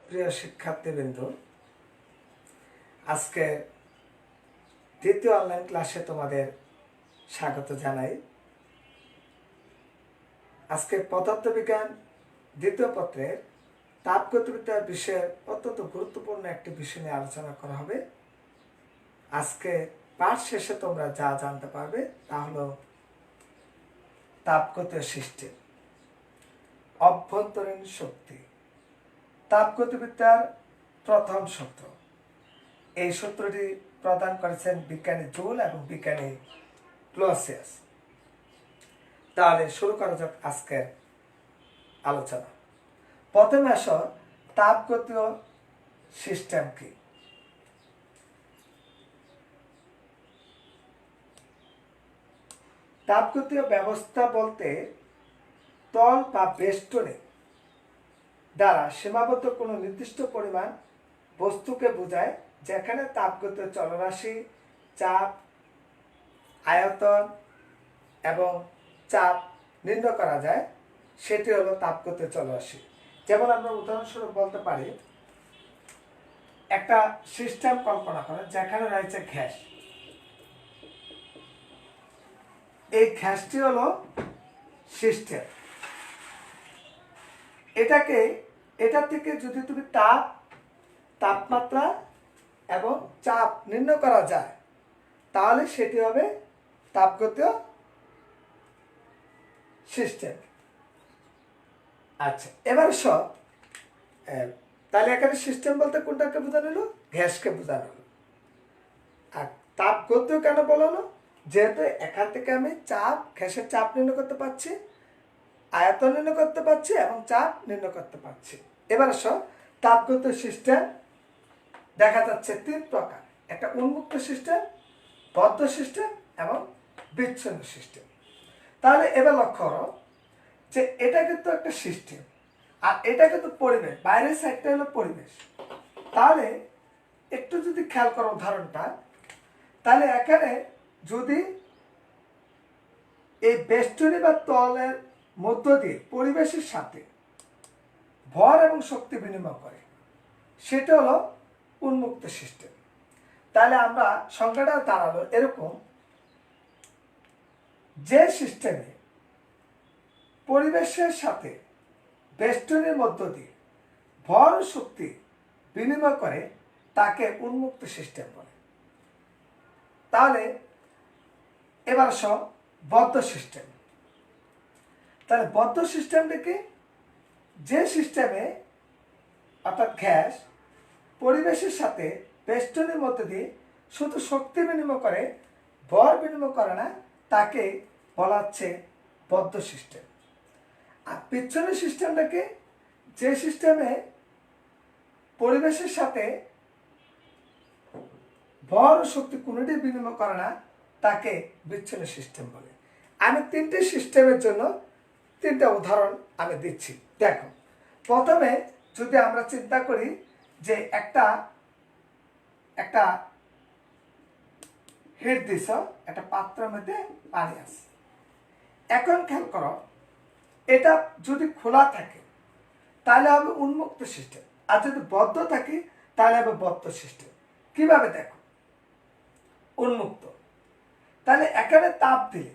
প্রিয় শিক্ষার্থীবৃন্দ, আজকে দ্বিতীয় অনলাইন ক্লাসে তোমাদের স্বাগত জানাই। আজকে পদার্থবিজ্ঞান দ্বিতীয় পত্রের তাপগতিবিদ্যার বিষয়ের অত্যন্ত গুরুত্বপূর্ণ একটি বিষয় নিয়ে আলোচনা করা হবে। আজকে পাঠ শেষে তোমরা যা জানতে পারবে তা হলো তাপগতীয় সিস্টেম, অভ্যন্তরীণ শক্তি, তাপগতিবিদ্যার প্রথম সূত্র। এই সূত্রটি প্রদান করেছেন বিজ্ঞানী জুল এবং বিজ্ঞানী ক্লসিয়াস। তাহলে শুরু করা যাক আজকের আলোচনা। প্রথমে আসো তাপগতীয় সিস্টেম কি। তাপগতীয় ব্যবস্থা বলতে তল বা বেষ্টনী দ্বারা সীমাবদ্ধ কোনো নির্দিষ্ট পরিমাণ বস্তুকে বোঝায়, যেখানে তাপগতীয় চলরাশি, চাপ, আয়তন এবং চাপ নির্ণয় করা যায়, সেটি হলো তাপগতীয় চলরাশি। যেমন আমরা উদাহরণস্বরূপ বলতে পারি, একটা সিস্টেম কল্পনা করে যেখানে রয়েছে গ্যাস। এই গ্যাসটি হলো সিস্টেম। এটা থেকে যদি তুমি তাপমাত্রা এবং চাপ নির্ণয় করা যায়, তাহলে সেটি হবে তাপগতীয় সিস্টেম। আচ্ছা, এবার তাহলে এখানে সিস্টেম বলতে কোনটাকে বোঝানো হলো? গ্যাসকে বোঝানো হলো। আর তাপগতীয় কেন বলা হলো? যেহেতু এখান থেকে আমি গ্যাসের চাপ নির্ণয় করতে পারছি, আয়তন নির্ণয় করতে পারছি এবং চাপ নির্ণয় করতে পারছি। এবার তাপগতীয় সিস্টেম দেখা যাচ্ছে তিন প্রকার: একটা উন্মুক্ত সিস্টেম, বদ্ধ সিস্টেম এবং বিচ্ছিন্ন সিস্টেম। তাহলে এবার লক্ষ্য করো যে এটা কিন্তু একটা সিস্টেম আর এটা কিন্তু পরিবেশ, বাইরের সাইডটা হলো পরিবেশ। তাহলে একটু যদি খেয়াল করো উদাহরণটা, তাহলে এখানে যদি এই বেষ্টনী বা তলের মধ্য দিয়ে পরিবেশের সাথে ভর এবং শক্তি বিনিময় করে, সেটা হলো উন্মুক্ত সিস্টেম। তাহলে আমরা সংখ্যাটা দাঁড়ালো এরকম: যে সিস্টেমে পরিবেশের সাথে বেষ্টনীর মধ্য দিয়ে ভর ও শক্তি বিনিময় করে তাকে উন্মুক্ত সিস্টেম বলে। তাহলে এবার বদ্ধ সিস্টেম। তাহলে বদ্ধ সিস্টেমটা কি? যে সিস্টেমে অর্থাৎ গ্যাস পরিবেশের সাথে বেষ্টনীর মধ্যে দিয়ে শুধু শক্তি বিনিময় করে, ভর বিনিময় করে না, তাকে বলা হচ্ছে বদ্ধ সিস্টেম। আর বিচ্ছিন্ন সিস্টেমটাকে, যে সিস্টেমে পরিবেশের সাথে ভর ও শক্তি কোনোটি বিনিময় করে না, তাকে বিচ্ছিন্ন সিস্টেম বলে। আমি তিনটি সিস্টেমের জন্য তিনটা উদাহরণ আমি দিচ্ছি, দেখো। প্রথমে যদি আমরা চিন্তা করি যে একটা হিট দিছ, একটা পাত্রের মধ্যে পানি আছে। এখন খেয়াল করো, এটা যদি খোলা থাকে তাহলে হবে উন্মুক্ত সিস্টেম, আর যদি বদ্ধ থাকে তাহলে হবে বদ্ধ সিস্টেম। কিভাবে? দেখো, উন্মুক্ত, তাহলে এখানে তাপ দিলে,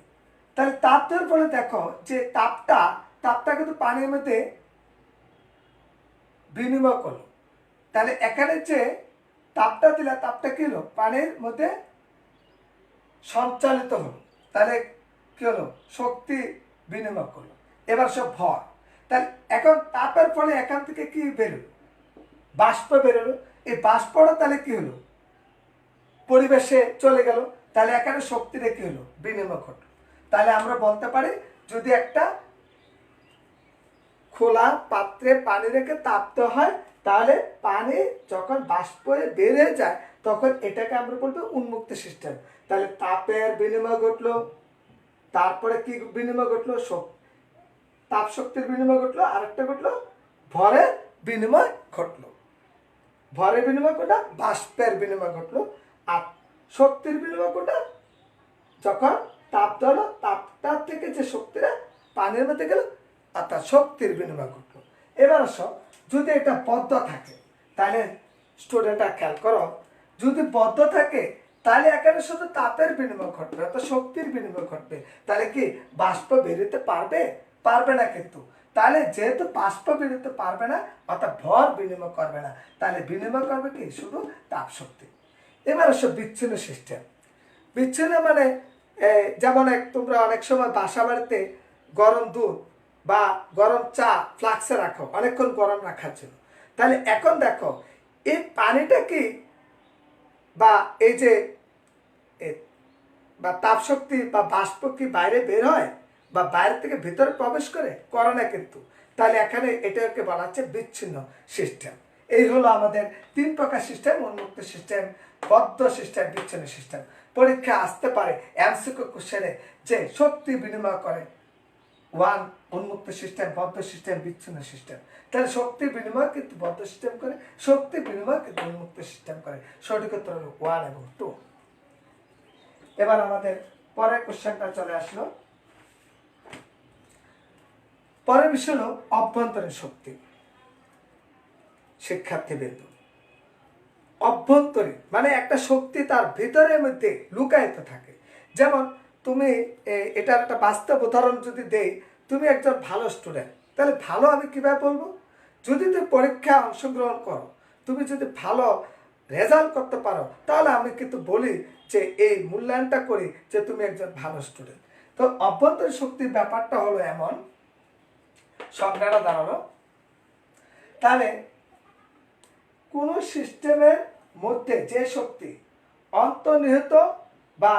তাহলে তাপ দেওয়ার ফলে দেখো যে তাপটা কিন্তু পানির মধ্যে বিনিময় করলো। তাহলে এখানে যে তাপটা দিলে, তাপটা কি হলো? পানির মধ্যে সঞ্চালিত হলো। তাহলে কি হলো? শক্তি বিনিময় করলো। এবার ভর। তাহলে এখন তাপের ফলে এখান থেকে কি বেরোলো? বাষ্প বেরোলো। এই বাষ্পটা তাহলে কি হলো? পরিবেশে চলে গেল। তাহলে এখানে শক্তিটা কি হলো? বিনিময় ঘটলো। তাহলে আমরা বলতে পারি, যদি একটা খোলা পাত্রে পানি রেখে তাপতে হয়, তাহলে পানি যখন বাষ্প হয়ে বের হয়ে যায়, তখন এটাকে আমরা বলবো উন্মুক্ত সিস্টেম। তাহলে তাপের বিনিময় ঘটলো, তারপরে কি বিনিময় ঘটলো? তাপ শক্তির বিনিময় ঘটলো, আরেকটা ঘটলো ভরের বিনিময় ঘটলো। ভরের বিনিময় কোনটা? বাষ্পের বিনিময় ঘটলো। আর শক্তির বিনিময় কোনটা? যখন তাপ ধরো, তাপটার থেকে যে শক্তিটা পানির মধ্যে গেল, অর্থাৎ শক্তির বিনিময় ঘটলো। এবার যদি এটা বদ্ধ থাকে, তাহলে স্টুডেন্টরা খেয়াল করো, যদি বদ্ধ থাকে তাহলে এখানে শুধু তাপের বিনিময় ঘটবে, অর্থাৎ শক্তির বিনিময় ঘটবে। তাহলে কি বাষ্প বেরোতে পারবে? পারবে না। কিন্তু তাহলে যেহেতু বাষ্প বেরোতে পারবে না, অর্থাৎ ভর বিনিময় করবে না, তাহলে বিনিময় করবে কি? শুধু তাপ শক্তি। এবার আসো বিচ্ছিন্ন সিস্টেম। বিচ্ছিন্ন মানে যেমন তোমরা অনেক সময় বাসা বাড়িতে গরম দুধ বা গরম চা ফ্লাক্সে রাখো অনেকক্ষণ গরম রাখার জন্য। তাহলে এখন দেখো এই পানিটা কি বা এই যে বা তাপ শক্তি বা বাষ্প কি বাইরে বের হয় বা বাইরে থেকে ভিতরে প্রবেশ করে না কিন্তু। তাহলে এখানে এটাকে বলা হচ্ছে বিচ্ছিন্ন সিস্টেম। এই হলো আমাদের 3 প্রকার সিস্টেম: উন্মুক্ত সিস্টেম, বদ্ধ সিস্টেম, বিচ্ছিন্ন সিস্টেম। পরীক্ষা আসতে পারে এমসিকিউ কোশ্চেনে যে শক্তি বিনিময় করে 1 উন্মুক্ত সিস্টেম, বদ্ধ সিস্টেম, বিচ্ছিন্ন সিস্টেম। তাহলে শক্তি বিনিময় কিন্তু বদ্ধ সিস্টেম করে, শক্তি বিনিময় কিন্তু উন্মুক্ত সিস্টেম করে। সঠিক উত্তর হলো 1 এবং 2। এবার আমাদের পরের কোশ্চেনটা চলে আসলো। পরের বিষয় হলো অভ্যন্তরীণ শক্তি। শিক্ষার্থীবৃন্দ, অভ্যন্তরীণ মানে একটা শক্তি তার ভিতরের মধ্যে লুকায়িত থাকে। যেমন তুমি এটার একটা বাস্তব উদাহরণ যদি দেই, তুমি একজন ভালো স্টুডেন্ট, তাহলে ভালো আমি কিভাবে বলবো? যদি তুমি পরীক্ষায় অংশগ্রহণ করো, তুমি যদি ভালো রেজাল্ট করতে পারো, তাহলে আমি কিন্তু বলি যে এই মূল্যায়নটা করি যে তুমি একজন ভালো স্টুডেন্ট। তো অভ্যন্তরীণ শক্তির ব্যাপারটা হলো এমন, সংজ্ঞাটা দাঁড়ালো। তাহলে কোন সিস্টেমের মধ্যে যে শক্তি অন্তর্নিহিত বা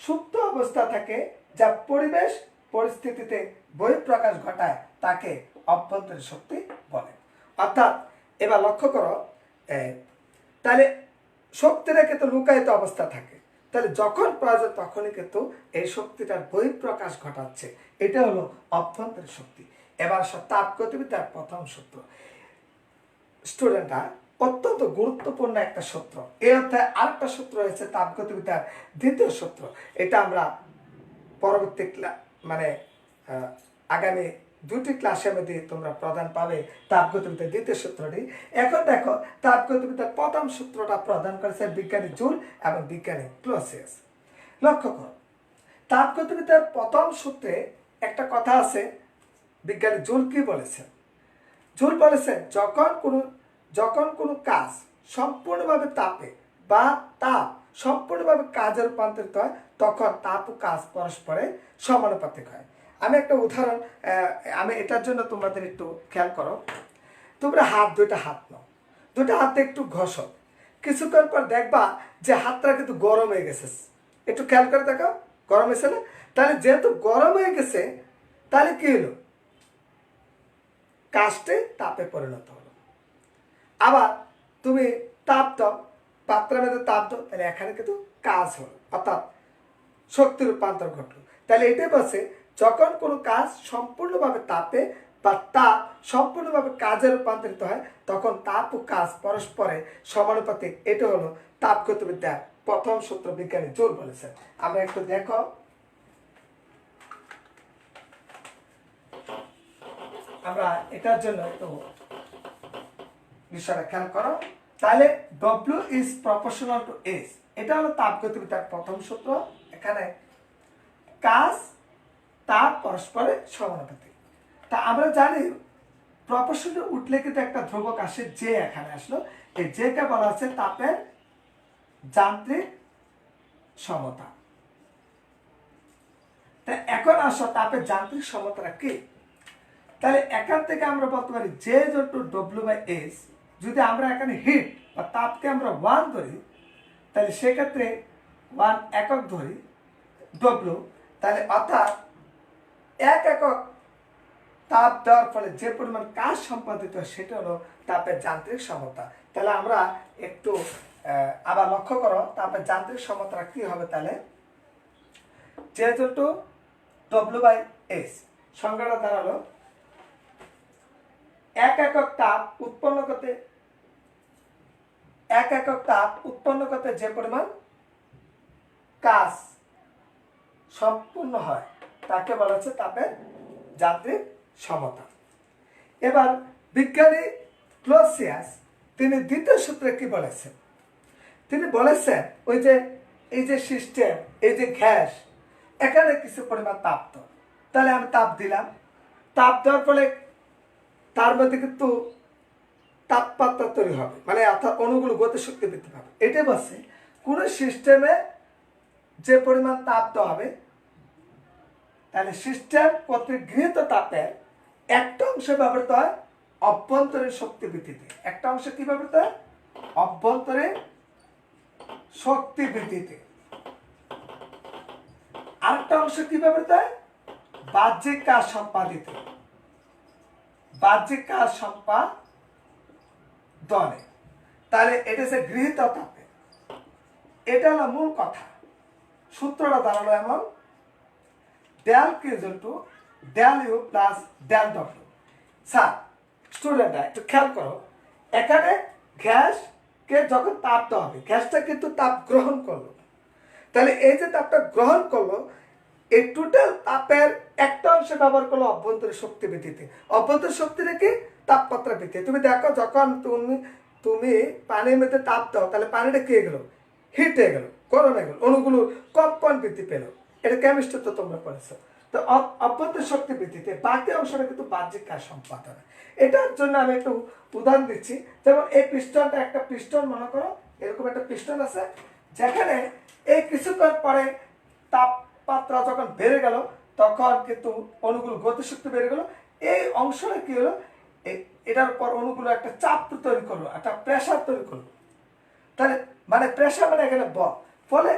সুপ্ত অবস্থা থাকে, যা পরিবেশ পরিস্থিতিতে বহিঃপ্রকাশ ঘটায়, তাকে অভ্যন্তরীণ শক্তি বলে। অর্থাৎ এবার লক্ষ্য করো, তাহলে শক্তিটা কিন্তু লুকায়িত অবস্থা থাকে, তাহলে যখন প্রয়োজন তখনই কিন্তু এই শক্তিটার বহিঃপ্রকাশ ঘটাচ্ছে, এটা হলো অভ্যন্তরীণ শক্তি। এবার তাপগতিবিদ্যার প্রথম সূত্র স্টুডেন্টরা অত্যন্ত গুরুত্বপূর্ণ একটা সূত্র। এই অধ্যায়ে আরেকটা সূত্র রয়েছে তাপগতিবিদ্যার দ্বিতীয় সূত্র। এটা আমরা পরবর্তী মানে আগামী 2টি ক্লাসের মধ্যে তোমরা প্রদান পাবে তাপগতিবিদ্যার দ্বিতীয় সূত্রটি। এখন দেখো তাপগতিবিদ্যার প্রথম সূত্রটা প্রদান করেছে বিজ্ঞানী জুল এবং বিজ্ঞানী ক্লসিয়াস। লক্ষ্য করো, তাপগতিবিদ্যার প্রথম সূত্রে একটা কথা আছে। বিজ্ঞানী জুল কি বলেছেন? জুল বলেছেন যখন কোনো কাজ সম্পূর্ণভাবে তাপে বা তাপ সম্পূর্ণভাবে কাজে রূপান্তরিত হয়, তখন তাপ ও কাজ পরস্পরের সমানুপাতিক হয়। আমি একটা উদাহরণ, আমি এটার জন্য তোমাদের একটু খেয়াল করো। তোমরা দুইটা হাত নাও, দুইটা হাতে একটু ঘষো, কিছুক্ষণ পর দেখবা যে হাতটা কিন্তু গরম হয়ে গেছে। একটু খেয়াল করে দেখো, গরম হয়েছে না? তাহলে যেহেতু গরম হয়ে গেছে, তাহলে কি হলো? কাজটি তাপে পরিণত হলো। আবার তুমি তাপ দাও, পাত্রের মধ্যে তাপ দাও, তাহলে এখানে কিন্তু কাজ হলো, অর্থাৎ শক্তি রূপান্তর ঘটলো। তাহলে এটাই বলছে যখন কোনো কাজ সম্পূর্ণভাবে তাপে বা তাপ সম্পূর্ণভাবে কাজে রূপান্তরিত হয়, তখন তাপ ও কাজ পরস্পরের সমানুপাতিক। এটা হলো তাপগতিবিদ্যার প্রথম সূত্র, বিজ্ঞানী জুল বলেছেন। আমরা একটু দেখো, আমরা এটার জন্য একটু বিষয়টা খেয়াল করো। তাহলে W is proportional to S, এটা হলো তাপগতিবিদ্যার প্রথম সূত্র। এখানে কাজ তাপ পরস্পরের সমানুপাতিক। তা আমরা জানি প্রপোর্শনাল উঠলে কিন্তু একটা ধ্রুবক আসে, যে এখানে আসলো। এই যেটা বলা আছে তাপের যান্ত্রিক সমতা। তা এখন আসো তাপের যান্ত্রিক সমতাটা কি? তাহলে এখান থেকে আমরা বলতে পারি যে W/S, যদি আমরা এখানে হিট বা তাপকে আমরা 1 ধরি, তাহলে সেক্ষেত্রে 1 একক ধরি W, তাহলে অর্থাৎ 1 একক তাপ দেওয়ার ফলে যে পরিমাণ কাজ সম্পাদিত হয় সেটা হলো তাপের যান্ত্রিক সমতা। তাহলে আমরা একটু আবার লক্ষ্য করো তাপের যান্ত্রিক সমতাটা কি হবে। তাহলে যেহেতু W/S সংজ্ঞাটা দাঁড়ালো 1 একক তাপ উৎপন্ন করতে যে পরিমাণ কাজ সম্পূর্ণ হয় তাকে বলা হচ্ছে তাপের যান্ত্রিক সমতা। এবার বিজ্ঞানী ক্লসিয়াস তিনি দ্বিতীয় সূত্রে কি বলেছেন? তিনি বলেছেন ওই যে এই যে সিস্টেম, এই যে গ্যাস, এখানে কিছু পরিমাণ তাপ তো, তাহলে আমি তাপ দিলাম, তাপ দেওয়ার ফলে তার মধ্যে কিন্তু তাপমাত্রা তৈরি হবে, মানে অর্থাৎ অণুগুলো গতিশক্তি বৃদ্ধি পাবে। এটাই বলছে কোন সিস্টেমে যে পরিমাণ তাপ দেওয়া হবে, তাহলে সিস্টেম কর্তৃক গৃহীত তাপের একটা অংশ ব্যবহৃত হয় অভ্যন্তরীণ শক্তি বৃদ্ধিতে। একটা অংশ কি ব্যবহৃত হয়? অভ্যন্তরীণ শক্তি বৃদ্ধিতে। আরেকটা অংশ কি ব্যবহৃত হয়? বাহ্যিক কাজ সম্পাদিত, বাহ্যিক কাজ সম্পাদনে। তাহলে এটা হচ্ছে গৃহীত তাপে। এটা হলো মূল কথা। সূত্রটা দাঁড়ালো এমন, del Q equal to del U plus del W. Sir, স্টুডেন্টরা একটু খেয়াল করো, এখানে গ্যাসকে যখন তাপ দেওয়া হবে, গ্যাসটা কিন্তু তাপ গ্রহণ করলো, তাহলে এই যে তাপটা গ্রহণ করলো, এই টোটাল তাপের একটা অংশ ব্যবহার করলো অভ্যন্তরীণ শক্তি বৃদ্ধিতে। অভ্যন্তরীণ শক্তি রেখে তাপমাত্রা বৃদ্ধি। তুমি দেখো যখন তুমি পানির মধ্যে তাপ দাও, তাহলে পানিটা কি হয়ে গেল? হিট হয়ে গেল, গরম হয়ে গেল, অণুগুলো কম্পন বৃদ্ধি পেল। এটা কেমিস্ট্রি তো তোমরা পড়েছো। তো অভ্যন্তরীণ শক্তি বৃদ্ধিতে বাকি অংশটা কিন্তু বাহ্যিক কাজ সম্পাদন। এটার জন্য আমি একটু উদাহরণ দিচ্ছি। যেমন এই পিস্টনটা, একটা পিস্টন মনে করো, এরকম একটা পিস্টন আছে, যেখানে এই কিছুক্ষণ পরে তাপমাত্রা যখন বেড়ে গেল, তখন কিন্তু অণুগুলো গতিশক্তি বেড়ে গেল। এই অংশটা কি হলো? এটার উপর অণুগুলো একটা চাপ তৈরি করলো, একটা প্রেশার তৈরি করলো। তাহলে মানে প্রেশার মানে এখানে বল, ফলে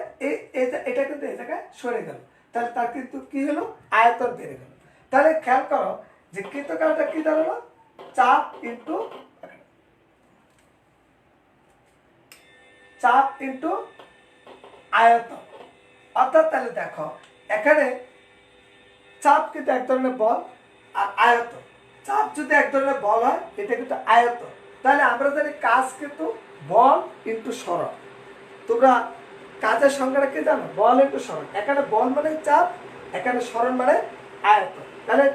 এটা কিন্তু এই জায়গায় সরে গেল, তাহলে তার কিন্তু কি হলো? আয়তন বেড়ে গেল। তাহলে খেয়াল করো যে কৃতকারটা কি দাঁড়ালো? চাপ ইন্টু আয়তন। অর্থাৎ তাহলে দেখো এখানে চাপ কিন্তু এক ধরনের বল, আর আয়তন, চাপ যদি এক ধরনের বল হয়, এটা কিন্তু আয়তন। তাহলে আমরা জানি কাজ কিন্তু বল ইন্টু সরণ। তোমরা কাজের সংজ্ঞাটা কি জানো? বল ইন্টু সরণ। এখানে বল মানে চাপ, এখানে সরণ মানে আয়তন। তাহলে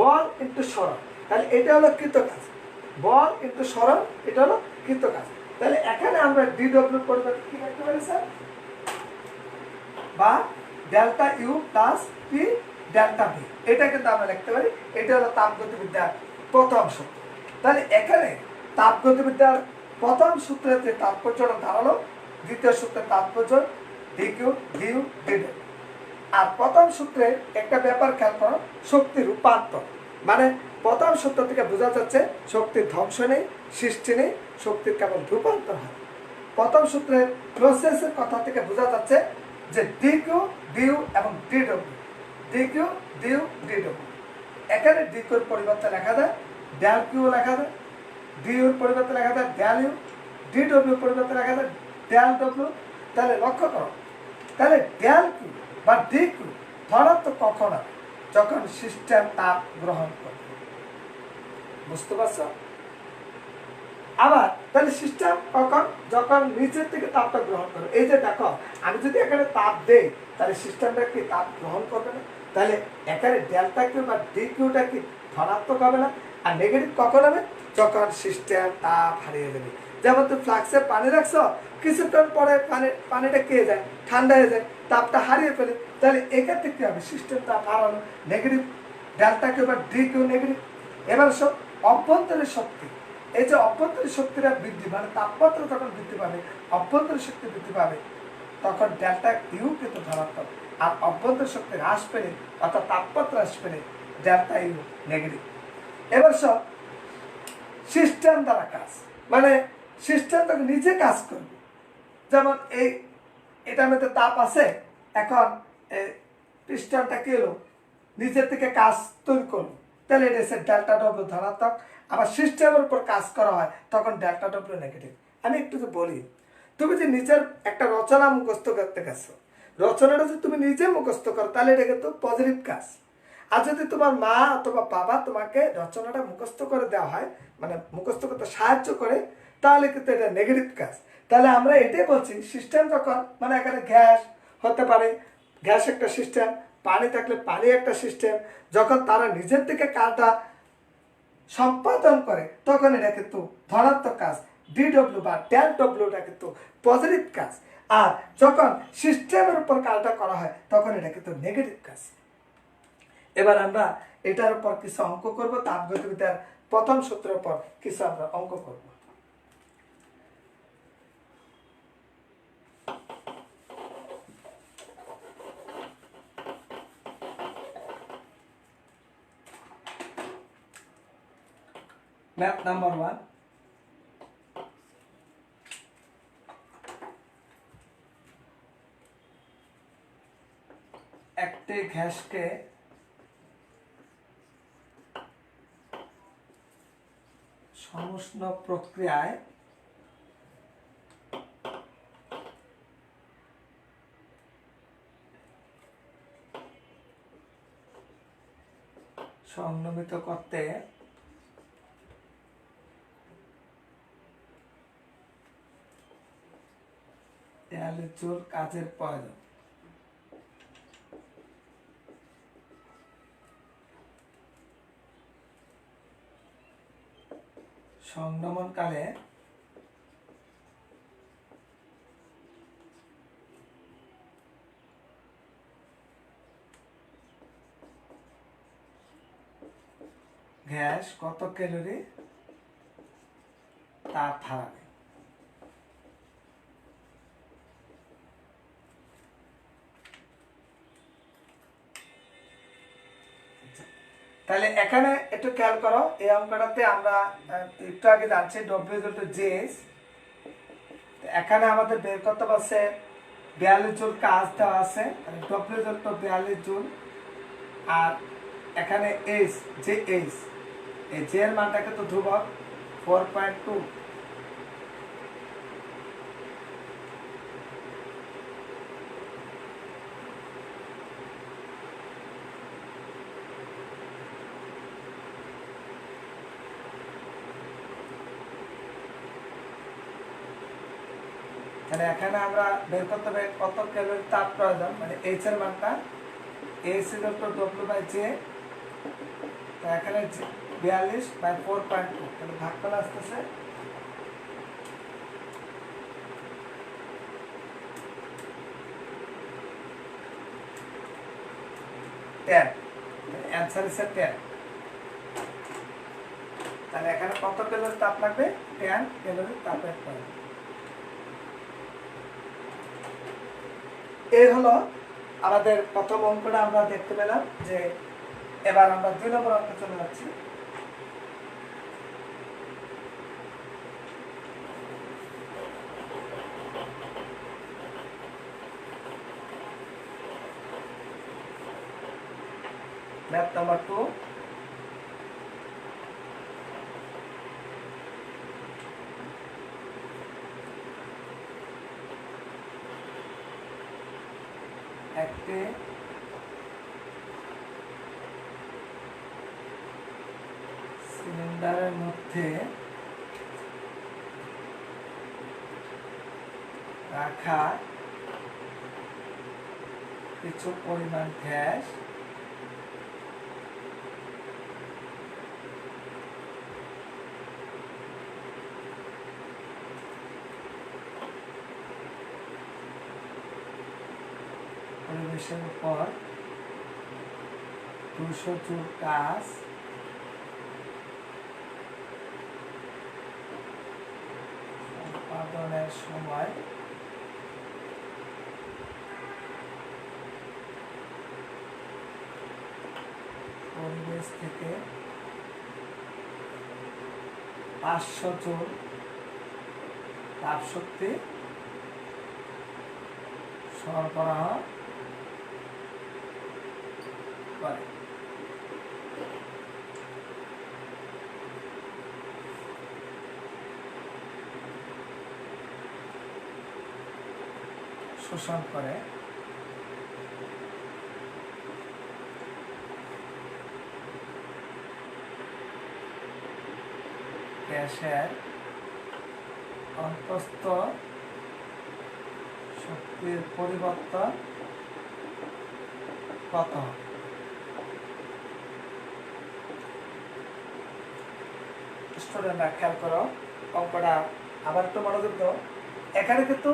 বল ইন্টু সরণ, তাহলে এটা হলো কৃত কাজ। বল ইন্টু সরণ, এটা হলো কৃত কাজ। তাহলে এখানে আমরা ডিডব্লিউ পরিবর্তে কি লিখতে পারি স্যার? বা delta U plus P delta V, এটা কিন্তু আমরা লিখতে পারি। এটা হলো তাপগতিবিদ্যার প্রথম সূত্র। তাহলে এখানে তাপগতিবিদ্যার প্রথম সূত্রের যে তাৎপর্যটা দাঁড়ালো, দ্বিতীয় সূত্রের তাৎপর্য ডিকিউ ডিউ ডিডব্লিউ। আর প্রথম সূত্রে একটা ব্যাপার খেয়াল করো, শক্তি রূপান্তর। মানে প্রথম সূত্র থেকে বোঝা যাচ্ছে শক্তির ধ্বংস নেই, সৃষ্টি নেই, শক্তির কেবল রূপান্তর হয়। প্রথম সূত্রের প্রসেসের কথা থেকে বোঝা যাচ্ছে যে ডিকিউ ডিউ এবং ডিডব্লিউ, ডিকিউ ডিউ ডিডব্লিউ। এখানে ডিকিউর পরিবর্তে লেখা যায় ডেল কিউ, লেখা যায় ডিউর পরিবর্তে লেখা যায় ডেল ইউ, ডিডব্লিউর পরিবর্তে লেখা যায় ডেল ডব্লিউ। তাহলে লক্ষ্য করো, তাহলে ডেল কিউ বা ডিকিউ ধনাত্মক কখন হবে? যখন সিস্টেম তাপ গ্রহণ করবে। বুঝতে পারছো? আবার তাহলে সিস্টেম কখন? যখন নিচের থেকে তাপটা গ্রহণ করবে। এই যে দেখো, আমি যদি এখানে তাপ দেই, তাহলে সিস্টেমটা কি তাপ গ্রহণ করবে না? তাহলে এখানে ডেল্টা কিউ বা ডি কিউটা কি ধনাত্মক হবে না? আর নেগেটিভ কখন হবে? যখন সিস্টেম তাপ হারিয়ে দেবে। যেমন তুমি ফ্লাক্সে পানি রাখছো, কিছুক্ষণ পরে পানিটা কে যায়? ঠান্ডা হয়ে যায়, তাপটা হারিয়ে ফেলে। তাহলে এখান থেকে কি হবে? সিস্টেম তাপ হারানো, নেগেটিভ। ডেল্টা কিউ বা ডি কিউ নেগেটিভ। এবার সব অভ্যন্তরীণ শক্তি, এই যে অভ্যন্তরীণ শক্তিটা বৃদ্ধি, মানে তাপমাত্রা যখন বৃদ্ধি পাবে, অভ্যন্তরীণ শক্তি বৃদ্ধি পাবে, তখন ডেল্টা ইউ কিন্তু ধনাত্মক। আর অভ্যন্তরীণ শক্তি হ্রাস পেলে, অর্থাৎ তাপমাত্রা হ্রাস পেলে, ডেল্টা ইউ নেগেটিভ। এবার সব সিস্টেম দ্বারা কাজ, মানে সিস্টেম তখন নিজে কাজ করবে। যেমন এটার মধ্যে তাপ আছে, এখন পিস্টনটা কি হলো? নিজের থেকে কাজ তৈরি করলো, তাহলে এটা হচ্ছে ডেল্টা ডব্লিউ ধনাত্মক। আবার সিস্টেমের উপর কাজ করা হয়, তখন ডেল্টা ডব্লিউ নেগেটিভ। আমি একটু তো বলি, তুমি যে নিজের একটা রচনা মুখস্থ করতে গেছো, রচনাটা যদি তুমি নিজে মুখস্থ করো, তাহলে এটা কিন্তু পজিটিভ কাজ। আর যদি তোমার মা অথবা বাবা তোমাকে রচনাটা মুখস্থ করে দেওয়া হয়, মানে মুখস্থ করতে সাহায্য করে, তাহলে কিন্তু এটা নেগেটিভ কাজ। তাহলে আমরা এটাই বলছি, সিস্টেম যখন, মানে এখানে গ্যাস হতে পারে, গ্যাস একটা সিস্টেম, পানি থাকলে পানি একটা সিস্টেম, যখন তারা নিজের থেকে কাজটা সম্পাদন করে, তখন এটা কিন্তু ধনাত্মক কাজ। ডিডব্লিউ বা ট্যান ডব্লিউটা কিন্তু পজিটিভ কাজ, আর যখন সিস্টেমের উপর কাজটা করা হয় তখন এটা কিন্তু নেগেটিভ কাজ। এবার আমরা এটার উপর কিছু অঙ্ক করব, তাপগতিবিদ্যার প্রথম সূত্রের উপর কিছু আমরা অঙ্ক করব। ম্যাথ নাম্বার 1, একটি গ্যাসকে সমুষ্ণ প্রক্রিয়ায় সংনমিত করতে জুল কাজের প্রয়োজন। সংনমনকালে গ্যাস কত ক্যালোরি তাপ হারাবে। তাহলে এখানে একটু খেয়াল করো, এই অঙ্কটাতে আমরা একটু আগে জানছি W/J, এখানে আমাদের বের করতে পারছে 42 জুল কাজ দেওয়া আছে, W/42 জুল, আর এখানে H, এই J এর মানটা কিন্তু ধ্রুবক 4.2। তাহলে এখানে আমরা বের করতে হবে কত ক্যালোরি তাপ প্রয়োজন, মানে H এর মানটা, H/W/J, তো এখানে 42/4.2, তাহলে ভাগ করে আসতেছে 10, অ্যান্সার হচ্ছে 10। তাহলে এখানে কত ক্যালোরি তাপ লাগবে? 10 ক্যালোরি তাপের প্রয়োজন। এই হলো আমাদের প্রথম অঙ্কটা আমরা দেখতে পেলাম। যে এবার আমরা 2 নম্বর অঙ্কে চলে যাচ্ছি। ম্যাথ নাম্বার 2, একটি সিলিন্ডারের মধ্যে রাখা কিছু পরিমাণ গ্যাস পরিবেশের উপর 200 জুল কাজ সম্পাদনের সময় পরিবেশ থেকে 500 জুল তাপ শক্তি সরবরাহ করে। শোষণ করে গ্যাসের অন্তঃস্থ শক্তির পরিবর্তন কত? স্টুডেন্টরা খেয়াল করো, অঙ্কটা আবার একটু মনোযোগ দাও। এখানে কিন্তু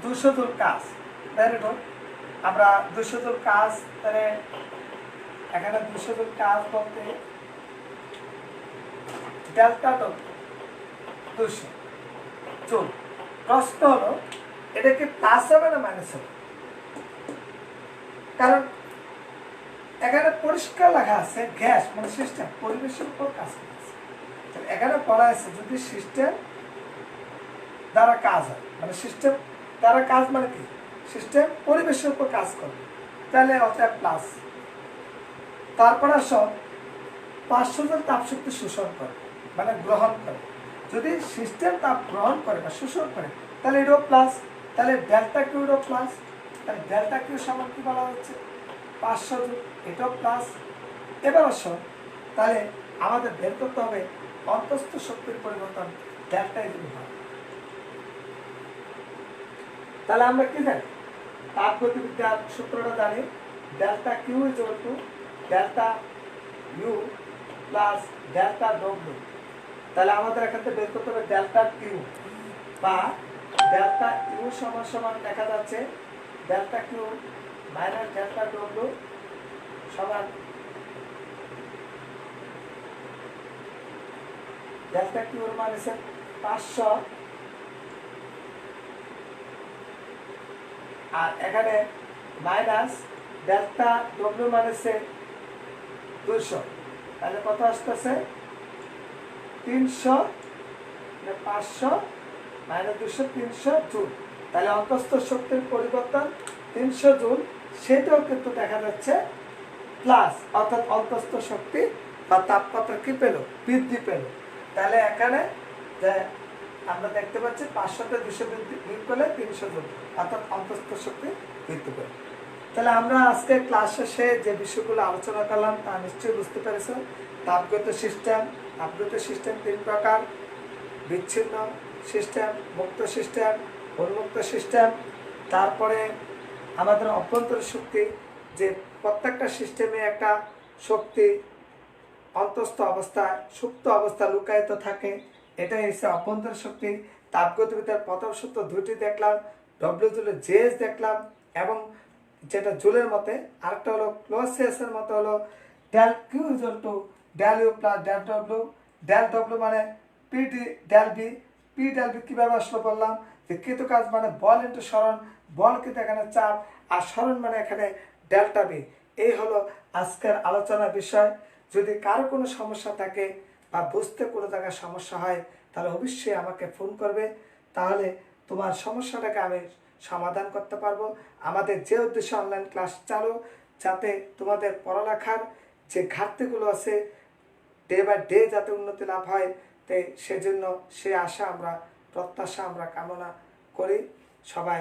200 জুল কাজ, তাই না? আমরা 200 জুল কাজ, তাহলে এখানে 200 জুল কাজ বলতে ডেল্টা ডব্লিউ 200 জুল। প্রশ্ন হলো এটা কি প্লাস হবে না মাইনাস হবে? কারণ এখানে পরিষ্কার লেখা আছে গ্যাস মানে সিস্টেম পরিবেশের উপর কাজ করতেছে। এখানে বলা আছে যদি সিস্টেম দ্বারা কাজ হয়, মানে সিস্টেম দ্বারা কাজ মানে কি, সিস্টেম পরিবেশের উপর কাজ করবে, তাহলে অতএব প্লাস। তারপর আসো 500 জুল তাপ শক্তি শোষণ করে মানে গ্রহণ করে। যদি সিস্টেম তাপ গ্রহণ করে বা শোষণ করে তাহলে এটাও প্লাস, তাহলে ডেল্টা কিউ এটাও প্লাস। তাহলে ডেল্টা কিউ সমান কি বলা হচ্ছে 500 জুল, এটাও প্লাস। এবার আসো তাহলে আমাদের বের করতে হবে অন্তস্থ শক্তির পরিবর্তন ডেল্টা যদি হয়। তাহলে আমরা কি জানি, তাপগতিবিদ্যার সূত্রটা জানি, delta Q is equal to delta U plus delta W. তাহলে আমাদের এখান থেকে বের করতে হবে ডেল্টা কিউ বা ডেল্টা ইউ সমান সমান দেখা যাচ্ছে delta Q minus delta W সমান ডেল্টা কিউর মান হচ্ছে 500 আর এখানে মাইনাস ডেল্টা ডব্লিউ মান হচ্ছে 200। তাহলে কত আসতেছে 300, 500 মাইনাস 200 300 জুল। তাহলে অন্তস্থ শক্তির পরিবর্তন 300 জুল, সেটাও কিন্তু দেখা যাচ্ছে প্লাস, অর্থাৎ অন্তস্থ শক্তি বা তাপমাত্রা কি পেল, বৃদ্ধি পেল। তাহলে এখানে যে আমরা দেখতে পাচ্ছি 500তে 200 বিয়োগ করলে 300 জুল, অর্থাৎ অন্তস্থ শক্তি বৃদ্ধি পেল। তাহলে আমরা আজকে ক্লাস শেষে যে বিষয়গুলো আলোচনা করলাম তা নিশ্চয়ই বুঝতে পেরেছ। তাপগত সিস্টেম, তাপগত সিস্টেম 3 প্রকার: বিচ্ছিন্ন সিস্টেম, মুক্ত সিস্টেম, উন্মুক্ত সিস্টেম। তারপরে আমাদের অভ্যন্তরীণ শক্তি, যে প্রত্যেকটা সিস্টেমে একটা শক্তি অন্তস্থ অবস্থায় সুপ্ত অবস্থা লুকায়িত থাকে, এটাই হচ্ছে অভ্যন্তরীণ শক্তি। তাপগতিবিদ্যার প্রথম সূত্র দুটি দেখলাম, ডব্লিউ জুলের জেএস দেখলাম, এবং যেটা জুলের মতে আরেকটা হলো ক্লোসিয়াসের মতে হলো del Q equal to del U plus del W. Del W মানে P D del V. P del V কীভাবে আসলো বললাম যে কৃত কাজ মানে বল ইন্টু সরণ, বল কিন্তু এখানে চাপ, আর সরণ মানে এখানে ডেল্টা বি। এই হলো আজকের আলোচনার বিষয়। যদি কারো কোনো সমস্যা থাকে বা বুঝতে কোনো জায়গায় সমস্যা হয় তাহলে অবশ্যই আমাকে ফোন করবে, তাহলে তোমার সমস্যাটাকে আমি সমাধান করতে পারবো। আমাদের যে উদ্দেশ্যে অনলাইন ক্লাস চালু, যাতে তোমাদের পড়ালেখার যে ঘাটতিগুলো আছে ডে বাই ডে যাতে উন্নতি লাভ হয়, তাই সেজন্য সে আশা আমরা প্রত্যাশা আমরা কামনা করি। সবাই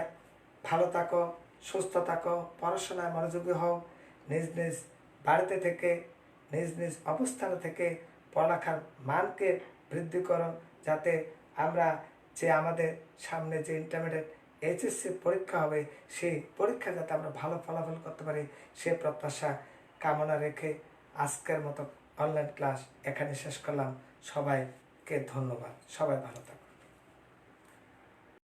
ভালো থাকো, সুস্থ থাকো, পড়াশোনায় মনোযোগী হও, নিজ নিজ বাড়িতে থেকে নিজ নিজ অবস্থানে থেকে পড়ালেখার মানকে বৃদ্ধি করো, যাতে আমরা যে আমাদের সামনে যে ইন্টারমিডিয়েট এইচএসসি পরীক্ষা হবে সেই পরীক্ষা যাতে আমরা ভালো ফলাফল করতে পারি সে প্রত্যাশা কামনা রেখে আজকের মতো অনলাইন ক্লাস এখানে শেষ করলাম। সবাইকে ধন্যবাদ। সবাই ভালো থাকুন।